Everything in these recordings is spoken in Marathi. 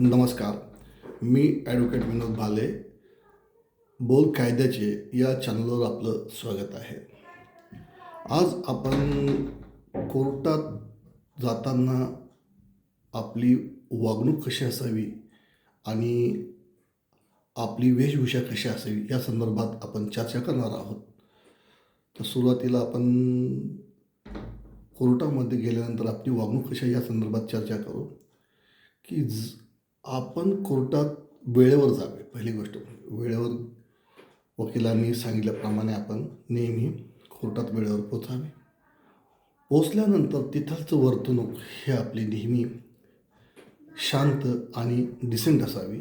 नमस्कार. मी ॲडव्होकेट विनोद भाले. बोल कायद्याचे या चॅनलवर आपलं स्वागत आहे. आज आपण कोर्टात जाताना आपली वागणूक कशी असावी आणि आपली वेशभूषा कशी असावी या संदर्भात आपण चर्चा करणार आहोत. तर सुरुवातीला आपण कोर्टामध्ये गेल्यानंतर आपली वागणूक कशी या संदर्भात चर्चा करू की आपण कोर्टात वेळेवर जावे. पहिली गोष्ट वेळेवर, वकिलांनी सांगितल्याप्रमाणे आपण नेहमी कोर्टात वेळेवर पोचावे. पोचल्यानंतर तिथलचं वर्तणूक हे आपली नेहमी शांत आणि डिसेंट असावी,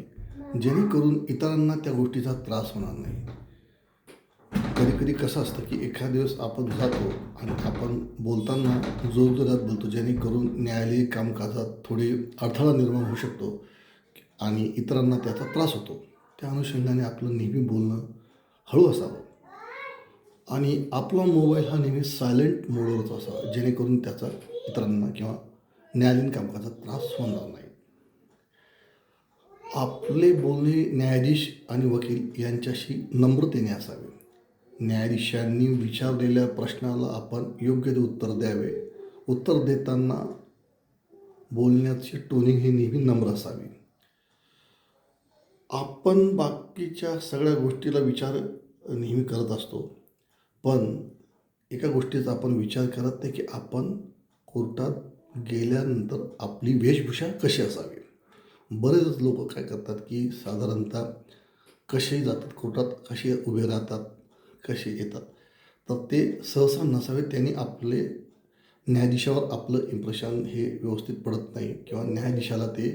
जेणेकरून इतरांना त्या गोष्टीचा त्रास होणार नाही. कधी कधी कसं असतं की एखाद्या दिवस आपण जातो आणि आपण बोलताना जोरजोरात बोलतो, जेणेकरून न्यायालयीन कामकाजात थोडी अडथळा निर्माण होऊ शकतो आणि इतरांना त्याचा त्रास होतो. त्या अनुषंगाने आपलं नेहमी बोलणं हळू असावं आणि आपला मोबाईल हा नेहमी सायलेंट मोडवरच असावा, जेणेकरून त्याचा इतरांना किंवा न्यायालयीन कामकाजात त्रास होणार नाही. आपले बोलणे न्यायाधीश आणि वकील यांच्याशी नम्रतेने असावे. न्यायाधीशांनी विचारलेल्या प्रश्नाला आपण योग्य ते उत्तर द्यावे. उत्तर देताना बोलण्याची टोनिंग ही नेहमी नम्र असावी. आपण बाकीच्या सगळ्या गोष्टीला विचार नेहमी करत असतो, पण एका गोष्टीचा आपण विचार करत नाही की आपण कोर्टात गेल्यानंतर आपली वेशभूषा कशी असावी. बरेच लोक काय करतात की साधारणतः कसे जातात कोर्टात, कसे उभे राहतात, कसे येतात, तर ते सहसा नसावे. त्यांनी आपले न्यायाधीशावर आपलं इम्प्रेशन हे व्यवस्थित पडत नाही किंवा न्यायाधीशाला ते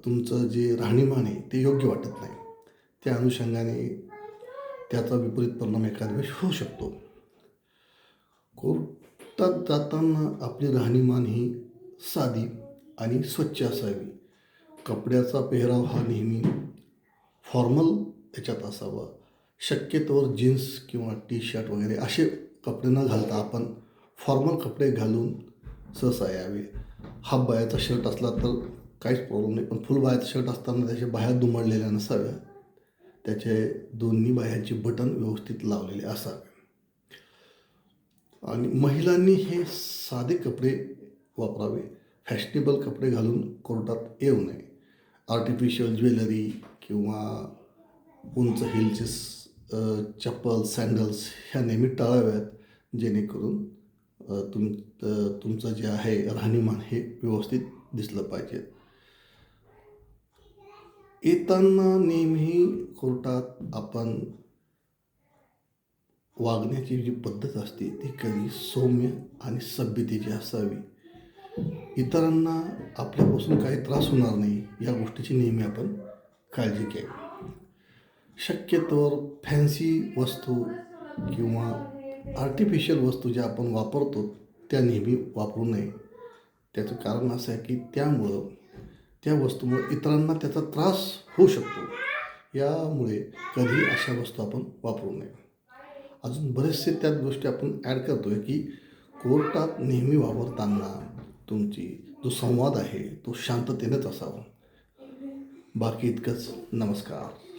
तुमचं जे राहणीमान आहे ते योग्य वाटत नाही. त्या अनुषंगाने त्याचा विपरीत परिणाम एखाद्या वेळेस होऊ शकतो. कोर्टात जाताना आपली राहणीमान ही साधी आणि स्वच्छ असावी. कपड्याचा पेहराव हा नेहमी फॉर्मल याच्यात असावा. शक्यतोवर जीन्स किंवा टी शर्ट वगैरे असे कपडे न घालता आपण फॉर्मल कपडे घालून सहसा यावे. हाफ बायाचा शर्ट असला तर काहीच प्रॉब्लेम नाही, पण फुल बायाचा शर्ट असताना त्याच्या बाह्या दुमडलेल्या नसाव्या. त्याचे दोन्ही बाह्यांचे बटन व्यवस्थित लावलेले असावे. आणि महिलांनी हे साधे कपडे वापरावे. फॅशनेबल कपडे घालून कोर्टात येऊ नये. आर्टिफिशियल ज्वेलरी किंवा उंच हिलचे चप्पल, सँडल्स ह्या नेहमी टाळाव्यात, जेणेकरून तुमचं जे आहे राहणीमान हे व्यवस्थित दिसलं पाहिजे. येताना नेहमी कोर्टात आपण वागण्याची जी पद्धत असते ती कधी सौम्य आणि सभ्यतेची असावी. इतरांना आपल्यापासून काही त्रास होणार नाही या गोष्टीची नेहमी आपण काळजी घ्यावी. शक्यतोवर फॅन्सी वस्तू किंवा आर्टिफिशियल वस्तू ज्या आपण वापरतो त्या नेहमी वापरू नये. त्याचं कारण असं आहे की त्यामुळं त्या वस्तूमुळे इतरांना त्याचा त्रास होऊ शकतो. यामुळे कधी अशा वस्तू आपण वापरू नये. अजून बरेचसे त्यात गोष्टी आपण ॲड करतो आहे की कोर्टात नेहमी वावरताना तुमची जो संवाद आहे तो शांततेनेच असावा. बाकी इतकंच. नमस्कार.